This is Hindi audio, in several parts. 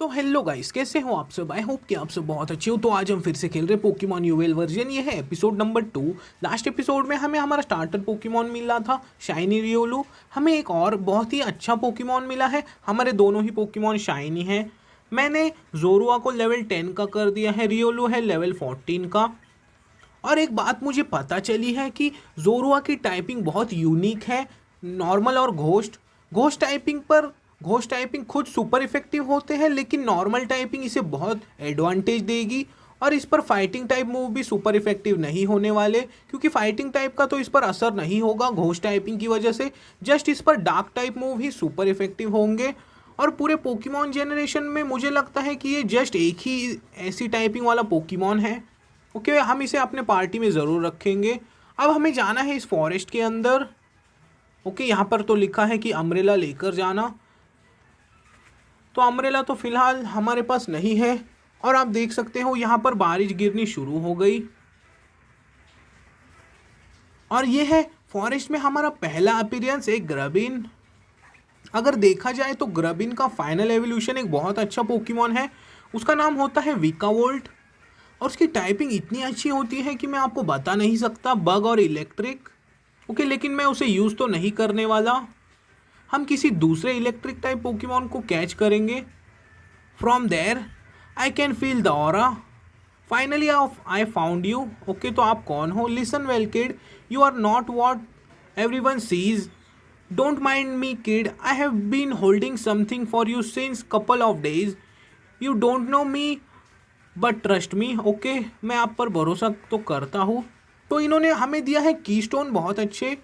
तो हेलो गाइस, कैसे हो आप सब। आई होप कि आप सब बहुत अच्छे हो। तो आज हम फिर से खेल रहे पोकेमॉन यूवेल वर्जन। ये है एपिसोड नंबर 2। लास्ट एपिसोड में हमें हमारा स्टार्टर पोकेमॉन मिला था शाइनी रियोलू। हमें एक और बहुत ही अच्छा पोकेमॉन मिला है। हमारे दोनों ही पोकेमॉन शाइनी हैं। मैंने जोरुआ को लेवल 10 का कर दिया है, रियोलू है लेवल 14 का। और एक बात मुझे पता चली है कि जोरुआ की टाइपिंग बहुत यूनिक है। नॉर्मल और घोस्ट घोस्ट टाइपिंग पर घोस्ट टाइपिंग खुद सुपर इफेक्टिव होते हैं, लेकिन नॉर्मल टाइपिंग इसे बहुत एडवांटेज देगी। और इस पर फाइटिंग टाइप मूव भी सुपर इफेक्टिव नहीं होने वाले, क्योंकि फाइटिंग टाइप का तो इस पर असर नहीं होगा घोस्ट टाइपिंग की वजह से। जस्ट इस पर डार्क टाइप मूव ही सुपर इफेक्टिव होंगे। और पूरे पोकेमॉन जेनरेशन में मुझे लगता है कि ये जस्ट एक ही ऐसी टाइपिंग वाला पोकेमॉन है। ओके, हम इसे अपने पार्टी में ज़रूर रखेंगे। अब हमें जाना है इस फॉरेस्ट के अंदर। ओके, यहाँ पर तो लिखा है कि अम्ब्रेला लेकर जाना। तो अम्ब्रेला तो फ़िलहाल हमारे पास नहीं है। और आप देख सकते हो यहाँ पर बारिश गिरनी शुरू हो गई। और ये है फॉरेस्ट में हमारा पहला अपीयरेंस एक ग्रबिन। अगर देखा जाए तो ग्रबिन का फाइनल एवोल्यूशन एक बहुत अच्छा पोकेमॉन है। उसका नाम होता है विकावोल्ट। और उसकी टाइपिंग इतनी अच्छी होती है कि मैं आपको बता नहीं सकता। बग और इलेक्ट्रिक। ओके, लेकिन मैं उसे यूज़ तो नहीं करने वाला। हम किसी दूसरे इलेक्ट्रिक टाइप पोकेमॉन को कैच करेंगे। From there I can feel the aura. Finally I found you. Okay, तो आप कौन हो। Listen well kid, you are not what everyone sees. Don't mind me kid, I have been holding something for you since couple of days. You don't know me but trust me. Okay, मैं आप पर भरोसा तो करता हूँ। तो इन्होंने हमें दिया है की स्टोन, बहुत अच्छे।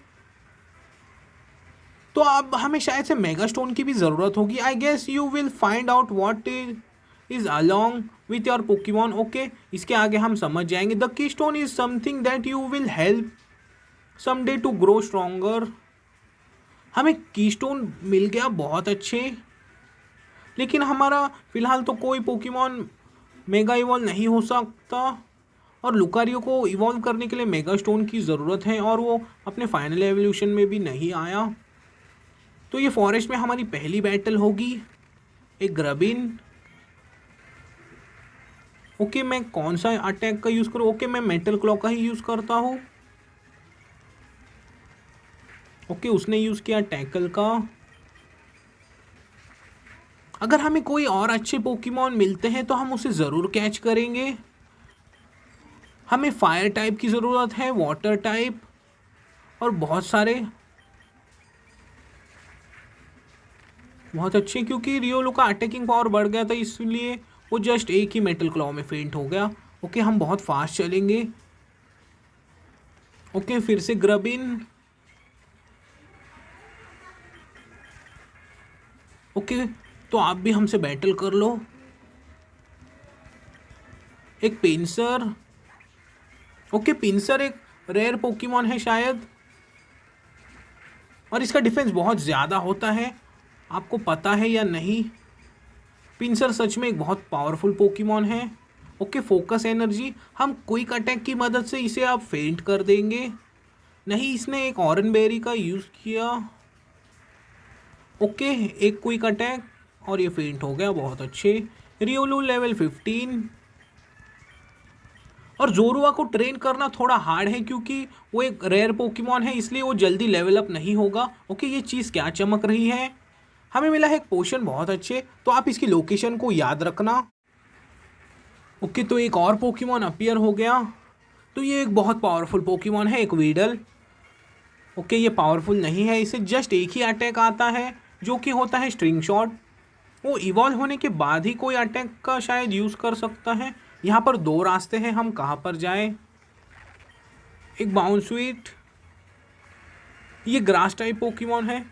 तो अब हमें शायद से मेगा स्टोन की भी ज़रूरत होगी। I guess you will find out what is along with your Pokemon. Okay, इसके आगे हम समझ जाएंगे। The key stone is something that you will help someday to grow stronger. हमें की स्टोन मिल गया, बहुत अच्छे। लेकिन हमारा फ़िलहाल तो कोई पोकेमॉन मेगा इवॉल्व नहीं हो सकता। और लुकारियो को इवॉल्व करने के लिए मेगा स्टोन की ज़रूरत है, और वो अपने फाइनल एवोल्यूशन में भी नहीं आया। तो ये फॉरेस्ट में हमारी पहली बैटल होगी एक ग्रबिन। ओके, मैं कौन सा अटैक का यूज़ करूँ। ओके, मैं मेटल क्लॉ का ही यूज़ करता हूँ। ओके, उसने यूज़ किया टैकल का। अगर हमें कोई और अच्छे पोकेमॉन मिलते हैं तो हम उसे ज़रूर कैच करेंगे। हमें फायर टाइप की ज़रूरत है, वाटर टाइप और बहुत सारे। बहुत अच्छे, क्योंकि रियोलू का अटैकिंग पावर बढ़ गया था, इसलिए वो जस्ट एक ही मेटल क्लॉ में फेंट हो गया। ओके, हम बहुत फास्ट चलेंगे। ओके, फिर से ग्रबिन। ओके, तो आप भी हमसे बैटल कर लो। एक पिंसर। ओके, पिंसर एक रेयर पोकेमॉन है शायद, और इसका डिफेंस बहुत ज़्यादा होता है। आपको पता है या नहीं। पिंसर सच में एक बहुत पावरफुल पोकेमॉन है। Okay, focus energy. हम क्विक अटैक की मदद से इसे आप फेंट कर देंगे। नहीं, इसने एक ऑरेंज बेरी का यूज़ किया। ओके, एक क्विक अटैक और ये फेंट हो गया, बहुत अच्छे। Riolu level 15। और जोरुआ को ट्रेन करना थोड़ा हार्ड है, क्योंकि वो एक रेयर पोकेमॉन है, इसलिए वो जल्दी लेवल अप नहीं होगा। ओके, ये चीज़ क्या चमक रही है। हमें मिला है एक पोशन, बहुत अच्छे। तो आप इसकी लोकेशन को याद रखना। ओके, तो एक और पोकेमॉन अपीयर हो गया। तो ये एक बहुत पावरफुल पोकेमॉन है, एक वीडल। ओके, ये पावरफुल नहीं है, इसे जस्ट एक ही अटैक आता है, जो कि होता है स्ट्रिंग शॉट। वो इवॉल्व होने के बाद ही कोई अटैक का शायद यूज़ कर सकता है। यहाँ पर दो रास्ते हैं, हम कहाँ पर जाएं। एक बाउंसवीट, ये ग्रास टाइप पोकेमॉन है।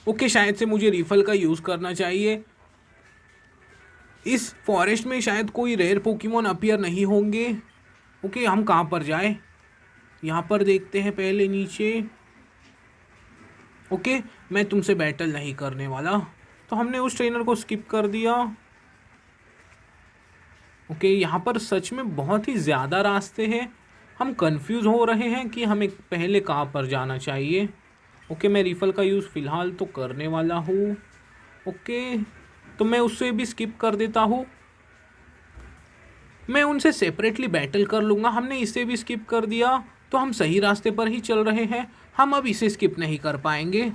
ओके, शायद से मुझे रिफल का यूज़ करना चाहिए। इस फॉरेस्ट में शायद कोई रेयर पोकेमॉन अपीयर नहीं होंगे। ओके, हम कहाँ पर जाएं। यहाँ पर देखते हैं पहले नीचे। ओके, मैं तुमसे बैटल नहीं करने वाला। तो हमने उस ट्रेनर को स्किप कर दिया। ओके, यहाँ पर सच में बहुत ही ज़्यादा रास्ते हैं। हम कंफ्यूज हो रहे हैं कि हमें पहले कहाँ पर जाना चाहिए। ओके, मैं रिफल का यूज़ फ़िलहाल तो करने वाला हूँ। ओके, तो मैं उससे भी स्किप कर देता हूँ। मैं उनसे सेपरेटली बैटल कर लूँगा। हमने इसे भी स्किप कर दिया, तो हम सही रास्ते पर ही चल रहे हैं। हम अब इसे स्किप नहीं कर पाएंगे।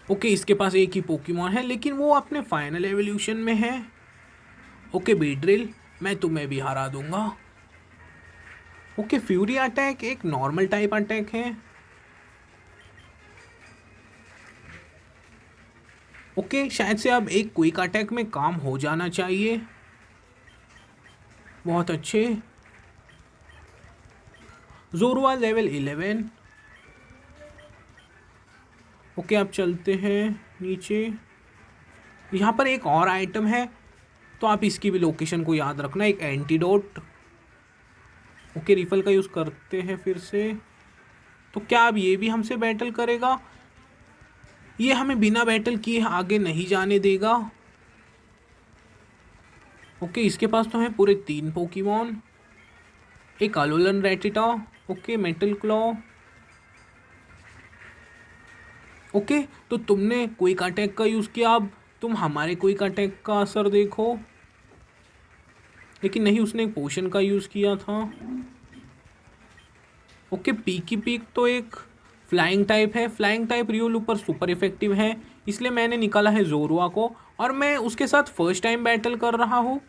ओके, इसके पास एक ही पोकेमॉन है, लेकिन वो अपने फाइनल एवोल्यूशन में है। ओके बीड्रिल, मैं तुम्हें भी हरा दूंगा। ओके, फ्यूरी अटैक एक नॉर्मल टाइप अटैक है। ओके, शायद से अब एक क्विक अटैक में काम हो जाना चाहिए। बहुत अच्छे। जोरवा लेवल 11। ओके, अब चलते हैं नीचे। यहाँ पर एक और आइटम है, तो आप इसकी भी लोकेशन को याद रखना, एक एंटीडोट। ओके, रिफल का यूज़ करते हैं फिर से। तो क्या अब ये भी हमसे बैटल करेगा? ये हमें बिना बैटल किए आगे नहीं जाने देगा। ओके, इसके पास तो है पूरे 3 पोकेमॉन, एक Alolan Rattata. Okay, metal claw. Okay, तो तुमने क्विक अटैक का यूज़ किया, अब तुम हमारे क्विक अटैक का असर देखो। लेकिन नहीं, उसने एक पोशन का यूज़ किया था। ओके, पीकी पीक तो एक फ्लाइंग टाइप है। फ्लाइंग टाइप रियोलू पर सुपर इफेक्टिव है, इसलिए मैंने निकाला है जोरुआ को, और मैं उसके साथ फर्स्ट टाइम बैटल कर रहा हूँ।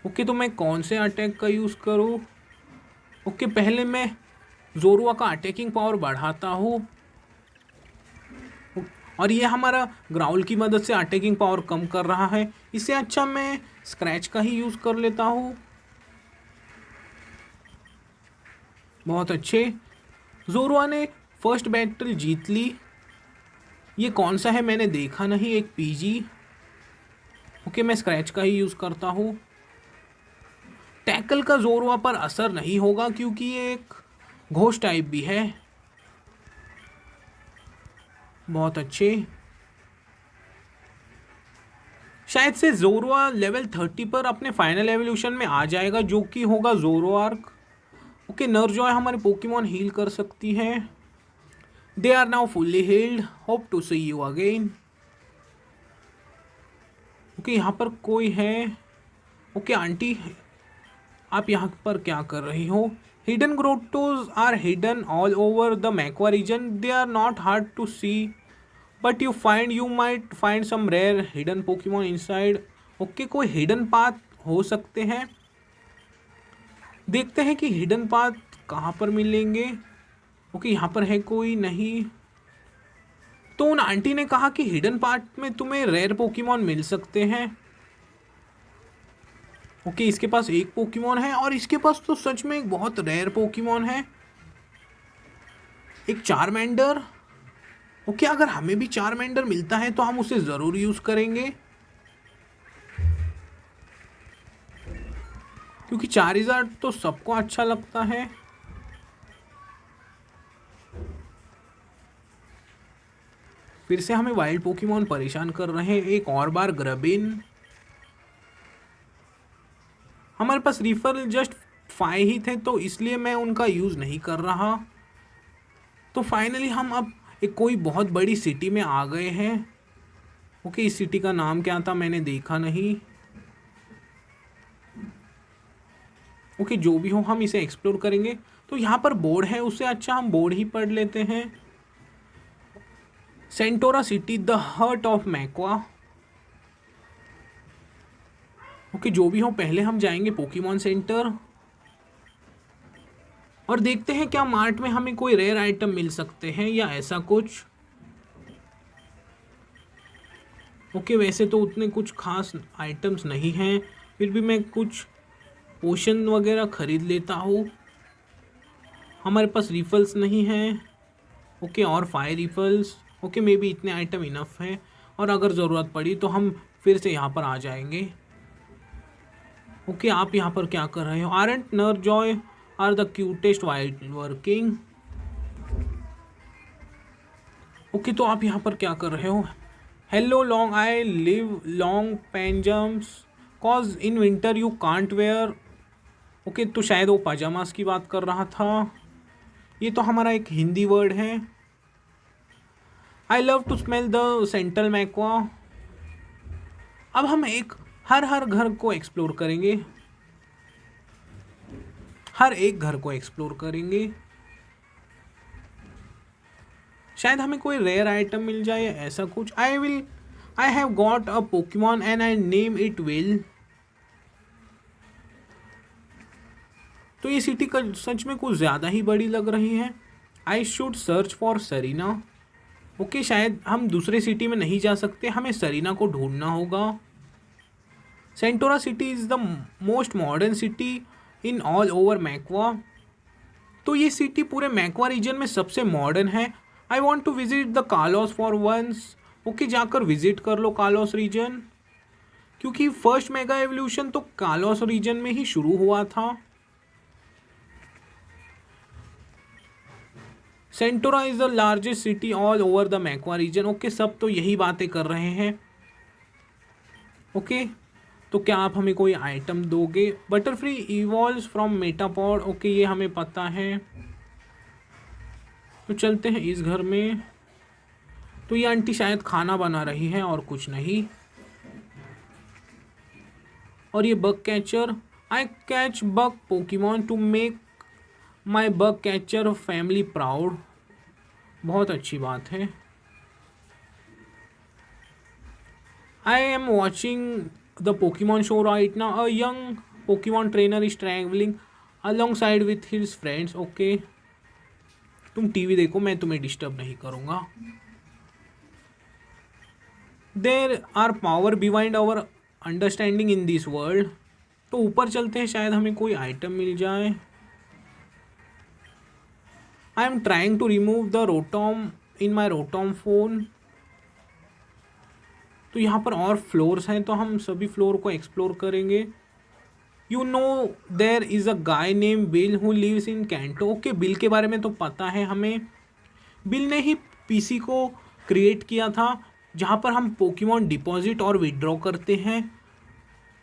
ओके, तो मैं कौन से अटैक का यूज़ करूँ? ओके, पहले मैं जोरुआ का अटैकिंग पावर बढ़ाता हूँ, और ये हमारा ग्राउल की मदद से अटैकिंग पावर कम कर रहा है। इससे अच्छा मैं स्क्रैच का ही यूज़ कर लेता हूँ। बहुत अच्छे। जोरुआ ने फर्स्ट बैटल जीत ली। ये कौन सा है मैंने देखा नहीं, एक पीजी। ओके, मैं स्क्रैच का ही यूज़ करता हूँ। टैकल का जोरुआ पर असर नहीं होगा, क्योंकि ये एक घोस्ट टाइप भी है। बहुत अच्छे। शायद से जोरुआ लेवल 30 पर अपने फाइनल एवोल्यूशन में आ जाएगा, जो कि होगा जोरोआर्क। ओके, नरजॉय हमारे पोकेमॉन हील कर सकती है। They are now fully healed. Hope to see you again. Okay, यहाँ पर कोई है। ओके आंटी, आप यहाँ पर क्या कर रही हो? Hidden grottos are hidden all over the मैक्वा region. They are not hard to see, but you might find some rare hidden Pokemon inside. Okay, कोई हिडन पाथ हो सकते हैं। देखते हैं कि हिडन पाथ कहाँ पर मिलेंगे। ओके, यहाँ पर है कोई नहीं। तो उन आंटी ने कहा कि हिडन पाथ में तुम्हें रेयर पोकेमॉन मिल सकते हैं। ओके, इसके पास एक पोकेमॉन है, और इसके पास तो सच में एक बहुत रेयर पोकेमॉन है, एक चारमेंडर। ओके, अगर हमें भी चारमेंडर मिलता है तो हम उसे ज़रूर यूज़ करेंगे, क्योंकि चारिज़ार्ड तो सबको अच्छा लगता है। फिर से हमें वाइल्ड पोकेमॉन परेशान कर रहे हैं, एक और बार ग्रबिन। हमारे पास रिफल जस्ट 5 ही थे, तो इसलिए मैं उनका यूज़ नहीं कर रहा। तो फाइनली हम अब एक कोई बहुत बड़ी सिटी में आ गए हैं। ओके, इस सिटी का नाम क्या था मैंने देखा नहीं। ओके, जो भी हो हम इसे एक्सप्लोर करेंगे। तो यहाँ पर बोर्ड है, उससे अच्छा हम बोर्ड ही पढ़ लेते हैं। Centora city, the heart of Macua. Okay, जो भी हो पहले हम जाएंगे पोकेमॉन सेंटर, और देखते हैं क्या मार्ट में हमें कोई रेयर आइटम मिल सकते हैं या ऐसा कुछ। ओके, वैसे तो उतने कुछ खास आइटम्स नहीं हैं, फिर भी मैं कुछ पोशन वगैरह ख़रीद लेता हूँ। हमारे पास रिफल्स नहीं हैं। ओके, और 5 रिफल्स। ओके, मे बी इतने आइटम इनफ हैं, और अगर ज़रूरत पड़ी तो हम फिर से यहाँ पर आ जाएंगे। ओके, आप यहाँ पर क्या कर रहे हो? Aren't Narjoy are the cutest wild working. Okay, तो आप यहाँ पर क्या कर रहे हो? Hello long I live long pyjamas cause in winter you can't wear. Okay, तो शायद वो पाजामास की बात कर रहा था। ये तो हमारा एक हिंदी वर्ड है। I love to smell the central Macua. अब हम हर घर को एक्सप्लोर करेंगे, हर एक घर को एक्सप्लोर करेंगे। शायद हमें कोई रेयर आइटम मिल जाए या ऐसा कुछ। I have got a Pokemon and I name it will. तो ये सिटी सच में कुछ ज़्यादा ही बड़ी लग रही है। I should search for Serena. Okay, शायद हम दूसरे सिटी में नहीं जा सकते, हमें सरीना को ढूंढना होगा। Centora city is the most modern city in all over Makwa. तो ये सिटी पूरे मैक्वा रीजन में सबसे मॉडर्न है। I want to visit the Kalos for once. Okay, जाकर विजिट कर लो कालोस रीजन, क्योंकि फर्स्ट मेगा एवोल्यूशन तो कालोस रीजन में ही शुरू हुआ था। Centora is the largest city all over the मैक्वा region. Okay, सब तो यही बातें कर रहे हैं। ओके, तो क्या आप हमें कोई आइटम दोगे? Butterfree evolves from Metapod. Okay, ये हमें पता है। तो चलते हैं इस घर में। तो ये आंटी शायद खाना बना रही है और कुछ नहीं। और ये bug catcher, I catch bug Pokemon to make my bug catcher family proud. बहुत अच्छी बात है। I am watching the Pokemon show right now. A young Pokemon trainer is travelling along side with his friends. Okay, तुम टीवी देखो, मैं तुम्हें डिस्टर्ब नहीं करूँगा। There are power beyond our understanding in this world. तो ऊपर चलते हैं, शायद हमें कोई आइटम मिल जाए। I am trying to remove the Rotom in my Rotom phone. तो यहाँ पर और फ्लोर्स हैं, तो हम सभी फ्लोर को एक्सप्लोर करेंगे। You know there is a guy name Bill who lives in Kanto. Okay, Bill के बारे में तो पता है हमें। बिल ने ही पीसी को क्रिएट किया था, जहाँ पर हम पोकेमॉन डिपॉजिट और विड्रॉ करते हैं।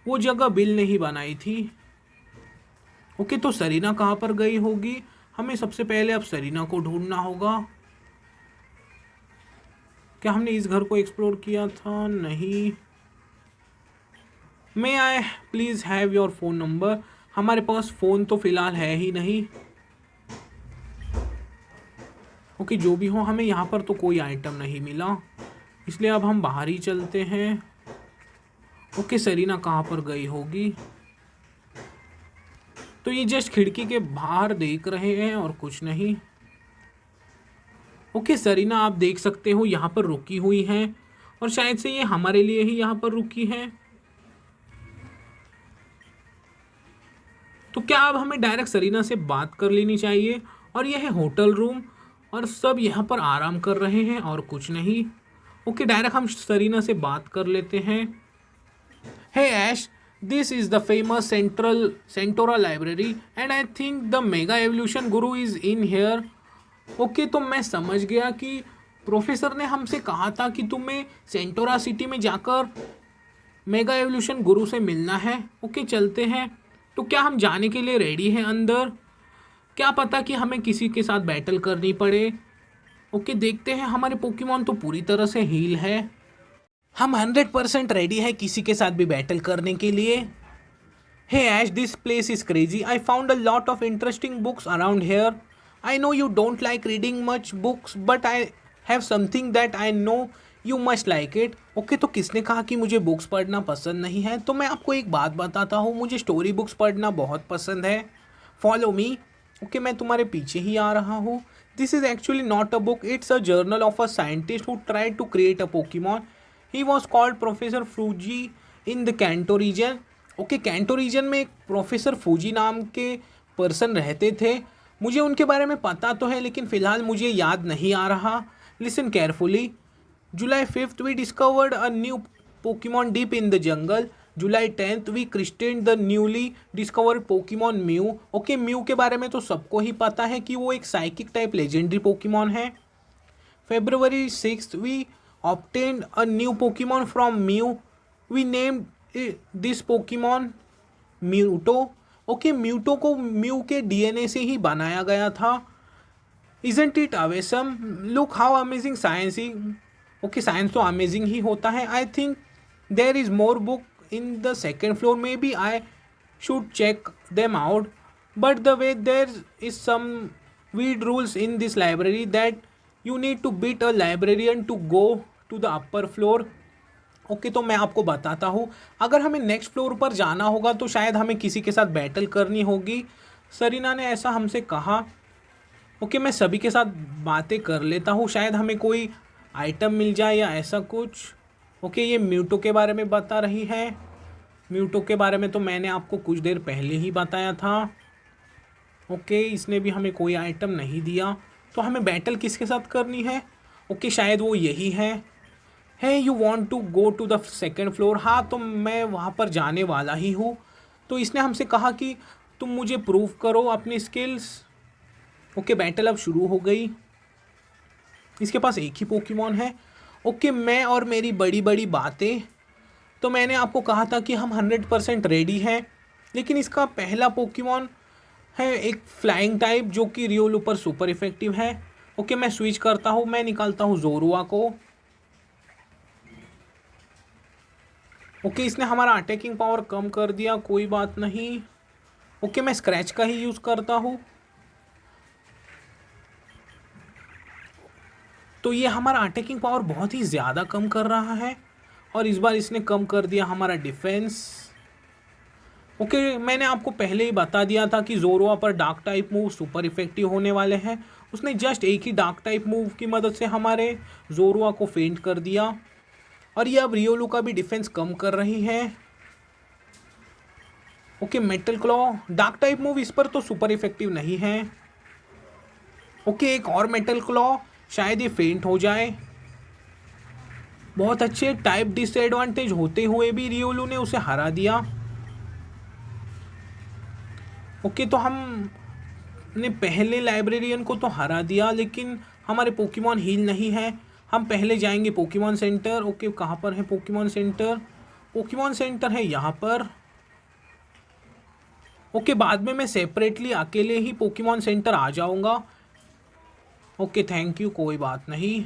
वो जगह बिल ने ही बनाई थी। ओके, तो सरीना कहाँ पर गई होगी? हमें सबसे पहले अब सरीना को ढूंढना होगा। क्या हमने इस घर को एक्सप्लोर किया था? नहीं। May I please have your phone number. हमारे पास फ़ोन तो फ़िलहाल है ही नहीं। ओके, जो भी हो, हमें यहाँ पर तो कोई आइटम नहीं मिला, इसलिए अब हम बाहर ही चलते हैं। ओके, सरीना कहाँ पर गई होगी? तो ये जस्ट खिड़की के बाहर देख रहे हैं और कुछ नहीं। ओके, सरीना आप देख सकते हो यहाँ पर रुकी हुई हैं, और शायद से ये हमारे लिए ही यहाँ पर रुकी हैं। तो क्या अब हमें डायरेक्ट सरीना से बात कर लेनी चाहिए? और यह है होटल रूम, और सब यहाँ पर आराम कर रहे हैं और कुछ नहीं। ओके, डायरेक्ट हम सरीना से बात कर लेते हैं। Hey Ash, this is the famous Centora library and I think the mega evolution guru is in here. Okay, तो मैं समझ गया कि प्रोफेसर ने हमसे कहा था कि तुम्हें सेंटोरा सिटी में जाकर मेगा एवोल्यूशन गुरु से मिलना है। ओके, चलते हैं। तो क्या हम जाने के लिए रेडी हैं अंदर? क्या पता कि हमें किसी के साथ बैटल करनी पड़े। ओके, देखते हैं। हमारे पोकेमॉन तो पूरी तरह से हील है। हम 100% रेडी है किसी के साथ भी बैटल करने के लिए। Hey Ash, this place is crazy. I found a lot of interesting books around here. I know you don't like reading much books, but I have something that I know you must like it. Okay, तो किसने कहा कि मुझे बुक्स पढ़ना पसंद नहीं है? तो मैं आपको एक बात बताता हूँ, मुझे स्टोरी बुक्स पढ़ना बहुत पसंद है। Follow me. ओके, मैं तुम्हारे पीछे ही आ रहा हूँ। This is actually not a book, it's a journal of a scientist who tried to create a Pokemon. He was called professor Fuji in the Kanto region. Okay, Kanto region में एक प्रोफेसर फूजी नाम के पर्सन रहते थे। मुझे उनके बारे में पता तो है, लेकिन फ़िलहाल मुझे याद नहीं आ रहा। Listen carefully. July 5th we discovered a new Pokemon deep in the jungle. July 10th we christened the newly discovered Pokemon Mew. Okay, Mew के बारे में तो सबको ही पता है कि वो एक साइकिक टाइप लेजेंडरी पोकेमॉन है। February 6th we obtained a new Pokemon from Mew. We named this Pokemon Mewtwo. Okay, Mewtwo को म्यू के डीएनए से ही बनाया गया था। Isn't it awesome? Look how amazing science is. Okay, science तो amazing ही होता है. I think there is more book in the second floor. Maybe I should check them out. But the way there is some weird rules in this library that you need to beat a librarian to go to the upper floor. Okay तो मैं आपको बताता हूँ. अगर हमें नेक्स्ट फ्लोर पर जाना होगा तो शायद हमें किसी के साथ बैटल करनी होगी. सरीना ने ऐसा हमसे कहा. ओके मैं सभी के साथ बातें कर लेता हूँ, शायद हमें कोई आइटम मिल जाए या ऐसा कुछ. ओके ये म्यूटो के बारे में बता रही है. म्यूटो के बारे में तो मैंने आपको कुछ देर पहले ही बताया था. ओके इसने भी हमें कोई आइटम नहीं दिया. तो हमें बैटल किसके साथ करनी है? ओके शायद वो यही है. है you want to go to the second floor. हाँ तो मैं वहाँ पर जाने वाला ही हूँ. तो इसने हमसे कहा कि तुम मुझे प्रूव करो अपनी स्किल्स. ओके बैटल अब शुरू हो गई. इसके पास एक ही पोकेमॉन है. ओके मैं और मेरी बड़ी बड़ी बातें. तो मैंने आपको कहा था कि हम 100% रेडी हैं, लेकिन इसका पहला पोकेमॉन है एक फ्लाइंग टाइप जो कि रियोलू पर सुपर इफेक्टिव है. ओके मैं स्विच करता हूँ, मैं निकालता हूँ जोरुआ को. ओके इसने हमारा अटैकिंग पावर कम कर दिया, कोई बात नहीं. ओके मैं स्क्रैच का ही यूज़ करता हूँ. तो ये हमारा अटैकिंग पावर बहुत ही ज़्यादा कम कर रहा है और इस बार इसने कम कर दिया हमारा डिफेंस. ओके मैंने आपको पहले ही बता दिया था कि जोरोआ पर dark type move super effective होने वाले हैं. उसने जस्ट एक ही डार्क टाइप मूव की मदद से हमारे जोरोआ को फेंट कर दिया और ये अब रियोलू का भी डिफेंस कम कर रही है. Okay metal claw dark type move इस पर तो सुपर इफेक्टिव नहीं है. ओके एक और मेटल क्लॉ, शायद ये फेंट हो जाए. बहुत अच्छे टाइप डिसएडवांटेज होते हुए भी रियोलू ने उसे हरा दिया. ओके तो हमने पहले लाइब्रेरियन को तो हरा दिया, लेकिन हमारे पोकेमॉन हील नहीं है. हम पहले जाएंगे पोकेमॉन सेंटर. ओके कहाँ पर है पोकेमॉन सेंटर? पोकेमॉन सेंटर है यहाँ पर. ओके बाद में मैं सेपरेटली अकेले ही पोकेमॉन सेंटर आ जाऊँगा. ओके थैंक यू, कोई बात नहीं.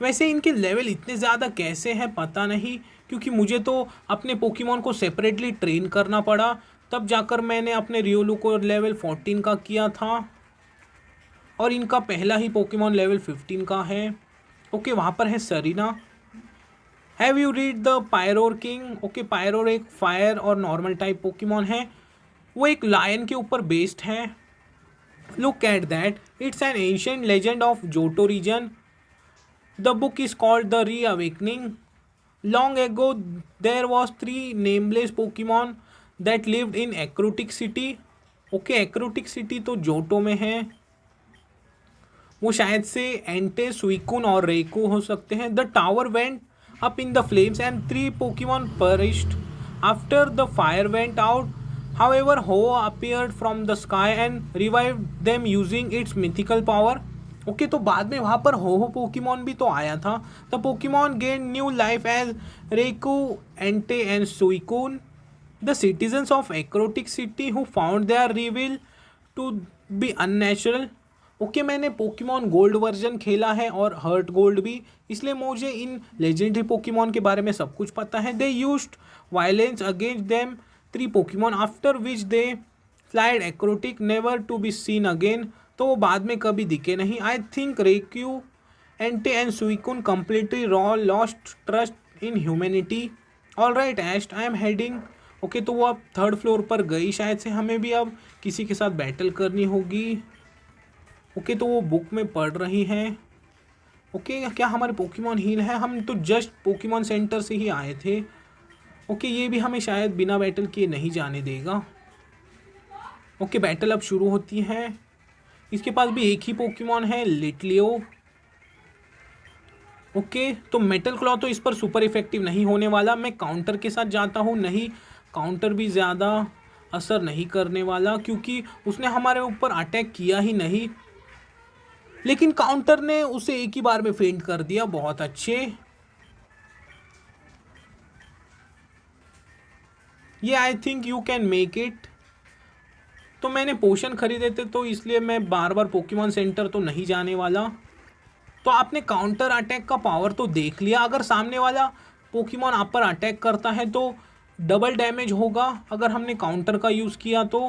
वैसे इनके लेवल इतने ज़्यादा कैसे हैं पता नहीं, क्योंकि मुझे तो अपने पोकेमॉन को सेपरेटली ट्रेन करना पड़ा, तब जाकर मैंने अपने रियोलू को लेवल 14 का किया था और इनका पहला ही पोकेमॉन लेवल 15 का है. ओके वहाँ पर है Serena. Have you read the Pyroar king? Okay Pyroar एक फायर और नॉर्मल टाइप पोकेमॉन है. वो एक लायन के ऊपर बेस्ड है. Look at that, it's an ancient legend of Johto region. The book is called The Reawakening. Long ago, there was 3 nameless Pokemon that lived in Ekrotic City. Okay, Ekrotic City तो जोटो में है. वो शायद से एंटे, सुइकुन और रेकू हो सकते हैं. The tower went up in the flames and 3 Pokemon perished. After the fire went out, however, Ho-Oh appeared from the sky and revived them using its mythical power. Okay तो बाद में वहाँ पर हो पोकेमॉन भी तो आया था. The Pokemon gain new life as Raikou, Entei and Suicune. The citizens of Ecruteak city who found there reveal to be unnatural. Okay मैंने पोकेमॉन गोल्ड वर्जन खेला है और हर्ट गोल्ड भी, इसलिए मुझे इन लेजेंडरी पोकेमॉन के बारे में सब कुछ पता है. They used violence against them 3 Pokemon after which they fled Ecruteak never to be seen again. तो वो बाद में कभी दिखे नहीं. I think Raikou, Entei and Suicune completely lost trust in humanity. All right east I am heading. Okay तो वो अब 3rd फ्लोर पर गई. शायद से हमें भी अब किसी के साथ बैटल करनी होगी. ओके तो वो बुक में पढ़ रही हैं. ओके क्या हमारे पोकेमॉन हील है? हम तो जस्ट पोकेमॉन सेंटर से ही आए थे. ओके ये भी हमें शायद बिना बैटल किए नहीं जाने देगा. ओके बैटल अब शुरू होती है. इसके पास भी एक ही पोकेमॉन है, लिटलियो. ओके तो मेटल क्लॉ तो इस पर सुपर इफेक्टिव नहीं होने वाला. मैं काउंटर के साथ जाता हूँ. नहीं, काउंटर भी ज़्यादा असर नहीं करने वाला क्योंकि उसने हमारे ऊपर अटैक किया ही नहीं, लेकिन काउंटर ने उसे एक ही बार में फेंट कर दिया. बहुत अच्छे. ये I think you can make it. तो मैंने पोशन खरीदे थे, तो इसलिए मैं बार बार पोकेमॉन सेंटर तो नहीं जाने वाला। तो आपने काउंटर अटैक का पावर तो देख लिया। अगर सामने वाला पोकेमॉन आप पर अटैक करता है तो डबल डैमेज होगा अगर हमने काउंटर का यूज़ किया तो।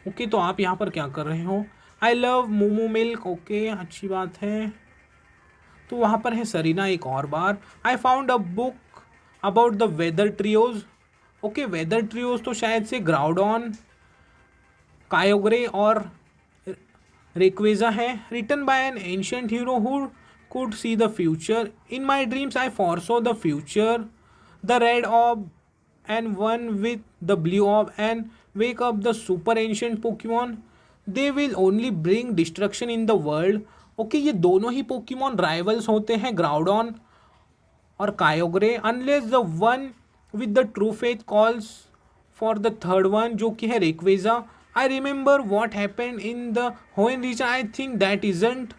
ओके, तो आप यहाँ पर क्या कर रहे हो? I love momo milk. Okay, अच्छी बात है। तो वहाँ पर है सरीना एक और बार। I found a book about the weather trios. Okay, weather trios तो शायद से ग्राउडॉन, कायोग्रे और रेक्वेजा है। Written by an ancient hero who could see the future. In my dreams, I foresaw the future. The red orb and one with the blue orb and wake up the super ancient Pokemon. They will only bring destruction in the world. Okay, ये दोनों ही पोकेमॉन राइवल्स होते हैं, ग्राउडॉन और Kyogre, unless the one with the true faith calls for the third one, जो कि है Rayquaza. I remember what happened in the Hoenn region. I think that isn't.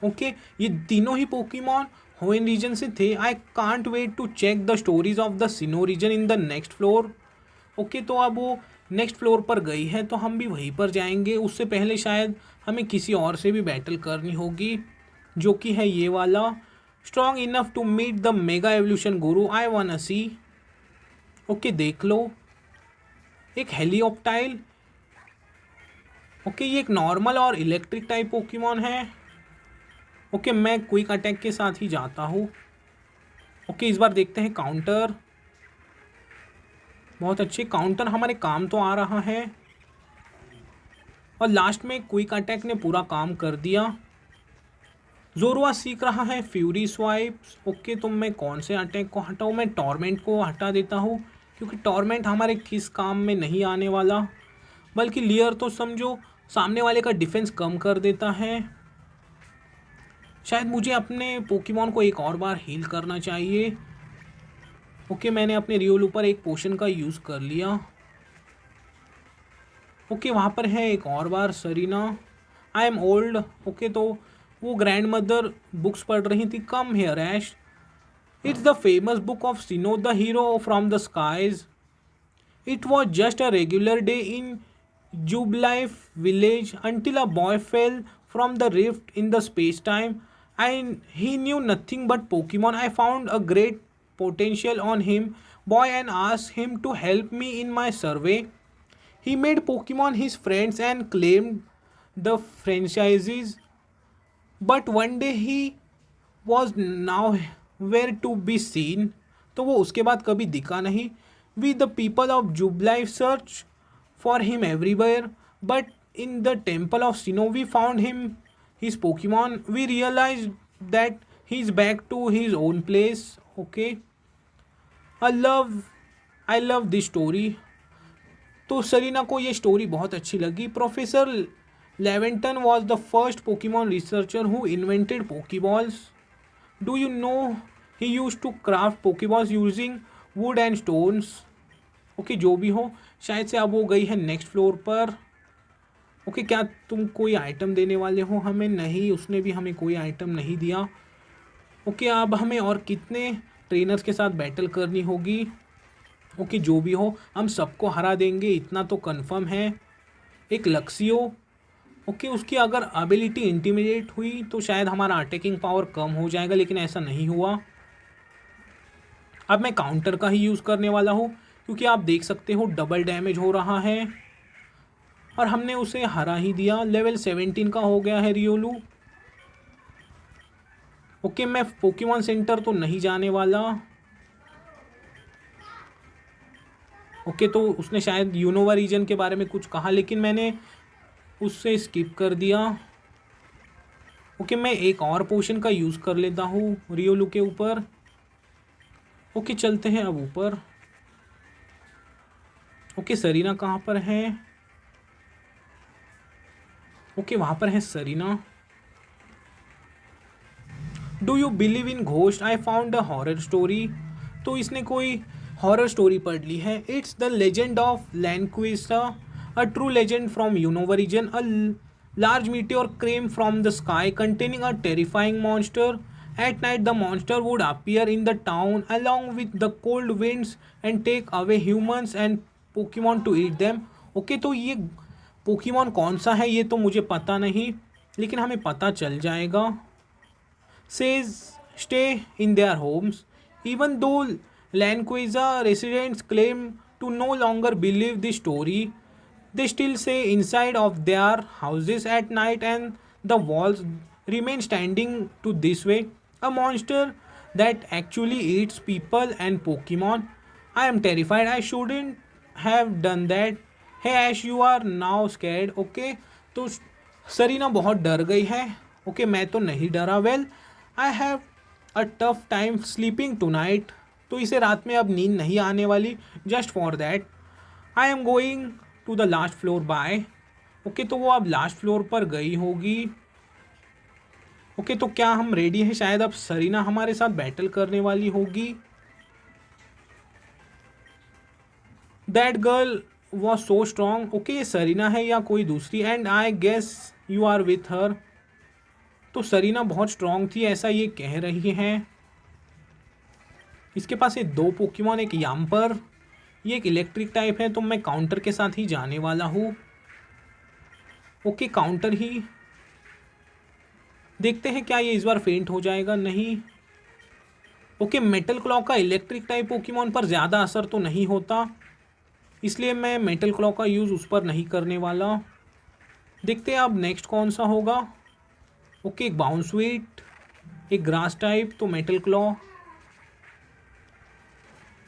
Okay, ये तीनों ही पोकेमॉन होएन रीजन से थे। I can't wait to check the stories of the Sinnoh region in the next floor. Okay, तो अब वो नेक्स्ट फ्लोर पर गई है तो हम भी वहीं पर जाएंगे। उससे पहले शायद हमें किसी और से भी बैटल करनी होगी, जो कि है ये वाला। Strong enough to meet the mega evolution guru, I want see. Okay, देख लो, एक हेलियोप्टाइल। ओके, ये एक नॉर्मल और इलेक्ट्रिक टाइप पोकेमॉन है। ओके, मैं क्विक अटैक के साथ ही जाता हूँ। ओके, इस बार देखते हैं काउंटर। बहुत अच्छे, काउंटर हमारे काम तो आ रहा है और लास्ट में क्विक अटैक ने पूरा काम कर दिया। जोरवा सीख रहा है फ्यूरी स्वाइप्स। ओके, तो मैं कौन से अटैक को हटाऊँ? मैं टॉर्मेंट को हटा देता हूँ, क्योंकि टॉर्मेंट हमारे किस काम में नहीं आने वाला। बल्कि लियर तो समझो सामने वाले का डिफेंस कम कर देता है। शायद मुझे अपने पोकेमॉन को एक और बार हील करना चाहिए। ओके, मैंने अपने रियोलू पर एक पोशन का यूज़ कर लिया। ओके, वहाँ पर है एक और बार Serena. I am old. Okay, तो वो ग्रैंड मदर बुक्स पढ़ रही थी। Come here Ash, it's the famous book of Sinnoh the hero from the skies. It was just a regular day in Jubilife village until a boy fell from the rift in the space-time. He knew nothing but Pokemon. I found a great potential on him, boy, and asked him to help me in my survey. He made Pokemon his friends and claimed the franchises. But one day he was nowhere to be seen. तो वो उसके बाद कभी दिखा नहीं. We the people of Jubilife searched for him everywhere, but in the temple of Sinnoh we found him, his Pokemon. We realized that he's back to his own place. Okay, I love this story. तो सरीना को ये स्टोरी बहुत अच्छी लगी. Professor Laventon was the first Pokemon researcher who invented pokeballs. Do you know he use to craft pokeballs using wood and stones. Okay, जो भी हो, शायद से अब वो गई है नेक्स्ट फ्लोर पर. ओके, क्या तुम कोई आइटम देने वाले हो हमें? नहीं, उसने भी हमें कोई आइटम नहीं दिया. ओके, अब हमें और कितने ट्रेनर्स के साथ बैटल करनी होगी. ओके, जो भी हो, हम सबको हरा देंगे, इतना तो कंफर्म है. एक लक्सियो. ओके, उसकी अगर एबिलिटी इंटिमिडेट हुई तो शायद हमारा अटैकिंग पावर कम हो जाएगा, लेकिन ऐसा नहीं हुआ. अब मैं काउंटर का ही यूज़ करने वाला हूँ, क्योंकि आप देख सकते हो डबल डैमेज हो रहा है और हमने उसे हरा ही दिया. लेवल 17 का हो गया है रियोलू. ओके, मैं पोकेमॉन सेंटर तो नहीं जाने वाला. ओके, तो उसने शायद यूनोवा रीजन के बारे में कुछ कहा, लेकिन मैंने उससे स्किप कर दिया. ओके, मैं एक और पोशन का यूज़ कर लेता हूँ रियोलू के ऊपर. ओके, चलते हैं अब ऊपर. ओके, सरीना कहाँ पर है? ओके, वहाँ पर है Serena. Do you believe in ghost? I found a horror story. तो इसने कोई हॉरर स्टोरी पढ़ ली है. इट्स द लेजेंड ऑफ लैंक्विस्टा, a true legend from Unova region. A large meteor came from the sky containing a terrifying monster. At night the monster would appear in the town along with the cold winds and take away humans and Pokemon to eat them. Okay, तो ये पोकेमॉन कौन सा है ये तो मुझे पता नहीं, लेकिन हमें पता चल जाएगा। Says stay in their homes even though Lacunosa residents claim to no longer believe the story, they still say inside of their houses at night and the walls remain standing to this way. A monster that actually eats people and Pokemon. I am terrified. I shouldn't have done that. Hey Ash, you are now scared. Okay, तो सरीना बहुत डर गई है। ओके मैं तो नहीं डरा। Well I have a tough time sleeping tonight, तो इसे रात में अब नींद नहीं आने वाली। Just for that I am going to the last floor bye. Okay, तो वो अब लास्ट फ्लोर पर गई होगी। ओके, तो क्या हम रेडी हैं? शायद अब सरीना हमारे साथ बैटल करने वाली होगी। That girl was so strong. Okay, ये सरीना है या कोई दूसरी? And I guess you are with her. तो सरीना बहुत स्ट्रॉन्ग थी ऐसा ये कह रही हैं। इसके पास ये दो पोकेमॉन, एक याम्पर, ये एक इलेक्ट्रिक टाइप है, तो मैं काउंटर के साथ ही जाने वाला हूँ। ओके, काउंटर ही। देखते हैं क्या ये इस बार फेंट हो जाएगा। नहीं। ओके, मेटल क्लॉ का इलेक्ट्रिक टाइप पोकेमॉन पर ज़्यादा असर तो नहीं होता, इसलिए मैं मेटल क्लॉ का यूज़ उस पर नहीं करने वाला। देखते हैं अब नेक्स्ट कौन सा होगा। ओके, एक बाउंसवीट, एक ग्रास टाइप, तो metal claw.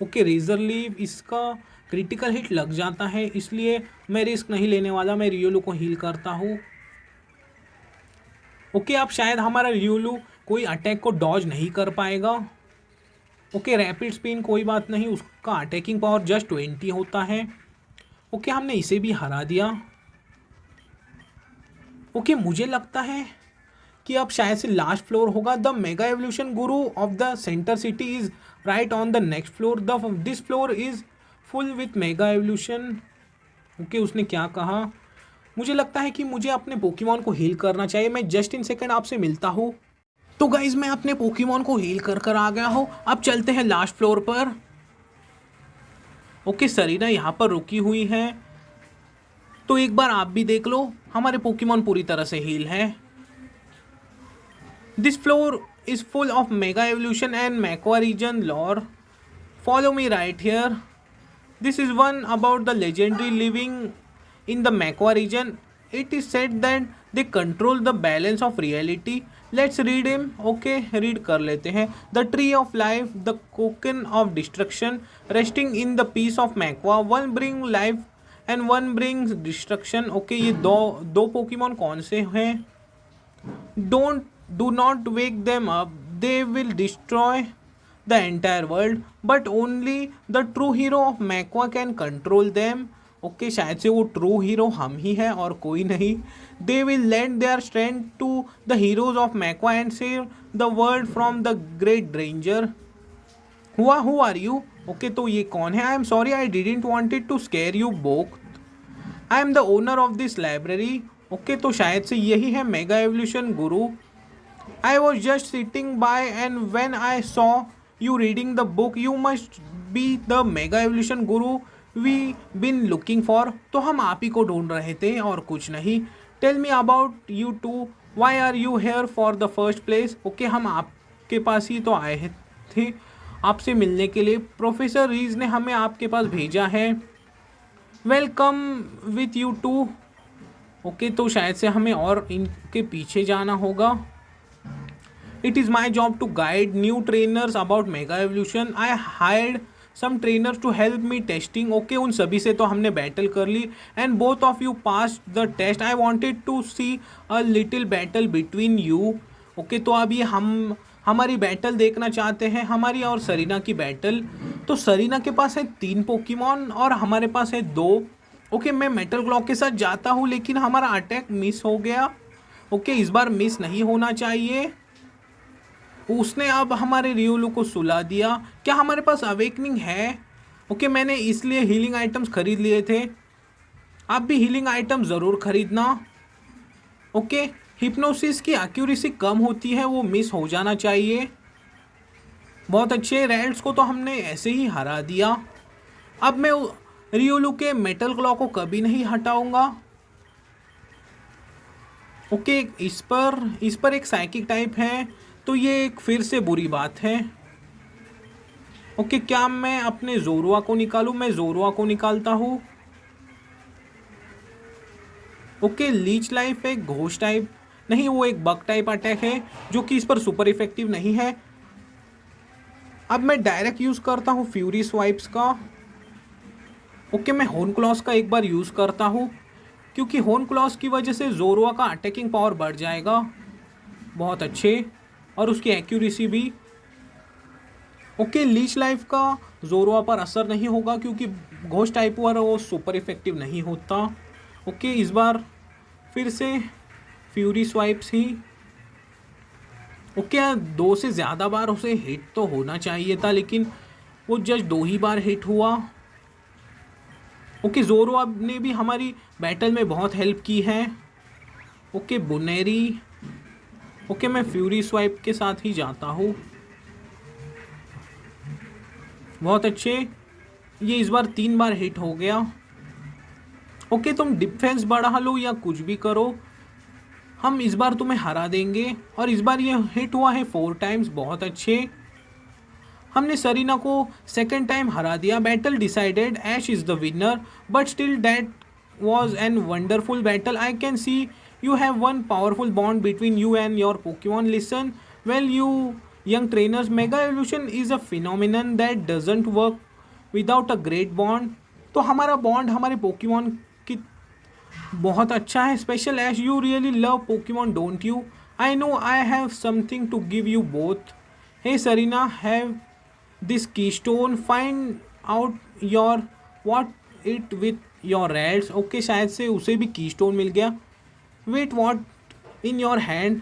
Okay, razor leaf, इसका क्रिटिकल हिट लग जाता है, इसलिए मैं रिस्क नहीं लेने वाला। मैं रियोलू को हील करता हूँ। ओके, अब शायद हमारा रियोलू कोई अटैक को डॉज नहीं कर पाएगा। ओके, रैपिड स्पिन, कोई बात नहीं, उसका अटैकिंग पावर जस्ट 20 होता है। ओके, हमने इसे भी हरा दिया। ओके, मुझे लगता है कि अब शायद से लास्ट फ्लोर होगा। The mega evolution Guru of the centre city is right on the next floor. This floor is full with mega evolution. Okay, उसने क्या कहा? मुझे लगता है कि मुझे अपने पोकेमॉन को हील करना चाहिए। मैं जस्ट इन सेकंड आपसे मिलता हूँ। तो गाइज मैं अपने पोकेमॉन को हील कर आ गया हूँ। अब चलते हैं लास्ट फ्लोर पर। ओके, सरीना यहाँ पर रुकी हुई है, तो एक बार आप भी देख लो। हमारे पोकेमॉन पूरी तरह से हील है। This floor is full of mega evolution and Macqua region lore. Follow me right here. This is one about the legendary living in the Macqua region. It is said that they control the balance of reality. Let's read him. Okay, read कर लेते हैं. The tree of life, the cocoon of destruction, resting in the peace of Macqua. One bring life and one brings destruction. Okay, ये दो पोकेमॉन कौन से हैं? Do not wake them up, they will destroy the entire world, but only the true hero of Macqua can control them. Okay, शायद से वो ट्रू हीरो हम ही हैं और कोई नहीं। They will lend their strength to the heroes of Macqua and save the world from the great danger. Who are you? Okay, तो ये कौन है? I am sorry, I didn't wanted to scare you both. I am the owner of this library. Okay, तो शायद से यही है mega evolution Guru. I was just sitting by and when I saw you reading the book, you must be the mega evolution guru we been looking for. तो हम आप ही को ढूंढ रहे थे और कुछ नहीं। Tell me about you two. Why are you here for the first place? Okay, हम आपके पास ही तो आए थे आपसे मिलने के लिए। प्रोफेसर रीज ने हमें आपके पास भेजा है। Welcome with you too. Okay, तो शायद से हमें और इनके पीछे जाना होगा। It is my job to guide new trainers about Mega Evolution. I hired some trainers to help me testing. Okay, उन सभी से तो हमने बैटल कर ली and both of you passed the test. I wanted to see a little battle between you. Okay, तो अब ये हमारी बैटल देखना चाहते हैं, हमारी और सरीना की बैटल। तो सरीना के पास है 3 पोकेमॉन और हमारे पास है 2। ओके, मैं मेटल क्लॉक के साथ जाता हूँ, लेकिन हमारा अटैक मिस हो गया। ओके, इस बार मिस नहीं होना चाहिए। उसने अब हमारे रियोलू को सुला दिया। क्या हमारे पास अवेकनिंग है? ओके, मैंने इसलिए हीलिंग आइटम्स खरीद लिए थे। आप भी हीलिंग आइटम ज़रूर खरीदना। ओके, हिप्नोसिस की एक्यूरेसी कम होती है, वो मिस हो जाना चाहिए। बहुत अच्छे। रेड्स को तो हमने ऐसे ही हरा दिया। अब मैं रियोलू के मेटल क्लॉ को कभी नहीं हटाऊंगा। ओके, इस पर एक साइकिक टाइप है, तो ये एक फिर से बुरी बात है। ओके, क्या मैं अपने जोरुआ को निकालूं? मैं जोरुआ को निकालता हूँ। ओके, लीच लाइफ एक घोस्ट टाइप नहीं, वो एक बग टाइप अटैक है जो कि इस पर सुपर इफेक्टिव नहीं है। अब मैं डायरेक्ट यूज़ करता हूँ फ्यूरी स्वाइप्स का। ओके, मैं होर्न क्लॉस का एक बार यूज़ करता हूँ, क्योंकि होर्न क्लॉस की वजह से जोरुआ का अटैकिंग पावर बढ़ जाएगा बहुत अच्छे, और उसकी एक्यूरेसी भी। ओके, लीच लाइफ का जोरुआ पर असर नहीं होगा क्योंकि घोस्ट टाइप पर वो सुपर इफेक्टिव नहीं होता। ओके, इस बार फिर से फ्यूरी स्वाइप्स ही। ओके, 2 से ज़्यादा बार उसे हिट तो होना चाहिए था, लेकिन वो जस्ट 2 ही बार हिट हुआ। ओके, जोरुआ ने भी हमारी बैटल में बहुत हेल्प की है। ओके, बुनेरी। ओके, मैं फ्यूरी स्वाइप के साथ ही जाता हूँ। बहुत अच्छे, ये इस बार 3 बार हिट हो गया। ओके, तुम डिफेंस बढ़ा लो या कुछ भी करो, हम इस बार तुम्हें हरा देंगे। और इस बार ये हिट हुआ है 4 टाइम्स, बहुत अच्छे। हमने सरीना को सेकेंड टाइम हरा दिया। Battle decided, Ash is the winner, but still that was an wonderful battle. I can see you have one powerful bond between you and your Pokemon. Listen, well, you young trainers, Mega Evolution is a phenomenon that doesn't work without a great bond. तो हमारा बॉन्ड हमारे पोकेमॉन की बहुत अच्छा है। Special Ash, you really love Pokemon don't you? I know I have something to give you both. Hey Serena, have this keystone, find out your what it with your reds. Okay, शायद से उसे भी कीस्टोन मिल गया। Wait, what in your hand?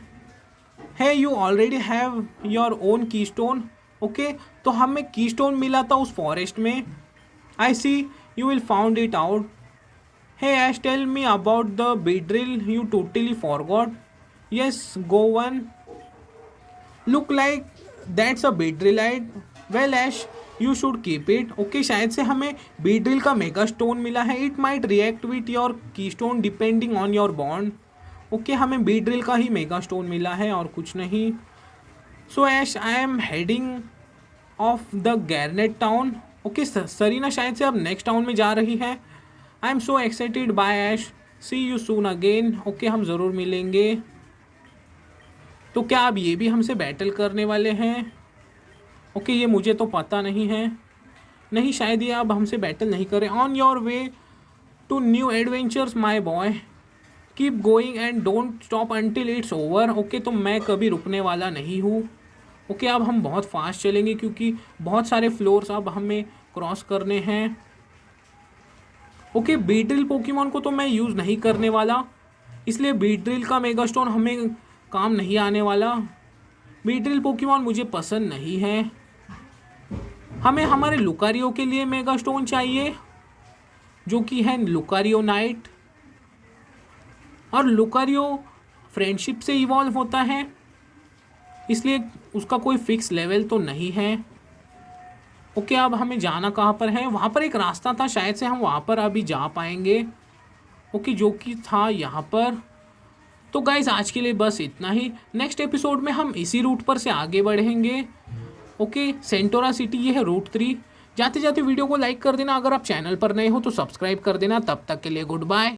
है, you already have your own keystone. Okay, तो हमें कीस्टोन मिला था उस फॉरेस्ट में। I see you will found it out. Hey Ash, tell me about the Beedrill you totally forgot. Yes, go one. Look like that's a Beedrillite. Well Ash, you should keep it. Okay, शायद से हमें बीड्रिल का मेगा स्टोन मिला है। It might react with your keystone depending on your bond. Okay, हमें बीड्रिल का ही मेगा स्टोन मिला है और कुछ नहीं। So Ash, I am heading off the Garnet town. Okay, Serena शायद से अब नेक्स्ट टाउन में जा रही है। I am so excited, bye Ash, see you soon again. Okay, हम ज़रूर मिलेंगे। तो क्या अब ये भी हमसे बैटल करने वाले हैं? ओके, ये मुझे तो पता नहीं है। नहीं, शायद ये अब हमसे बैटल नहीं करें। On your way to new adventures my boy, keep going and don't stop until it's over. Okay, तो मैं कभी रुकने वाला नहीं हूँ। ओके, अब हम बहुत फास्ट चलेंगे क्योंकि बहुत सारे फ्लोर्स अब हमें क्रॉस करने हैं। ओके, बीड्रिल पोकेमॉन को तो मैं यूज़ नहीं करने वाला, इसलिए बीड्रिल का मेगा स्टोन हमें काम नहीं आने वाला। बीड्रिल पोकेमॉन मुझे पसंद नहीं है। हमें हमारे लुकारियो के लिए मेगा स्टोन चाहिए, जो कि है लुकारियो नाइट। और लुकारियो फ्रेंडशिप से इवॉल्व होता है, इसलिए उसका कोई फिक्स लेवल तो नहीं है। ओके, अब हमें जाना कहाँ पर है? वहाँ पर एक रास्ता था, शायद से हम वहाँ पर अभी जा पाएंगे। ओके, जो कि था यहाँ पर। तो गाइस, आज के लिए बस इतना ही। नेक्स्ट एपिसोड में हम इसी रूट पर से आगे बढ़ेंगे। ओके, सेंटोरा सिटी, ये है रूट 3। जाते जाते वीडियो को लाइक कर देना। अगर आप चैनल पर नए हो तो सब्सक्राइब कर देना। तब तक के लिए गुड बाय।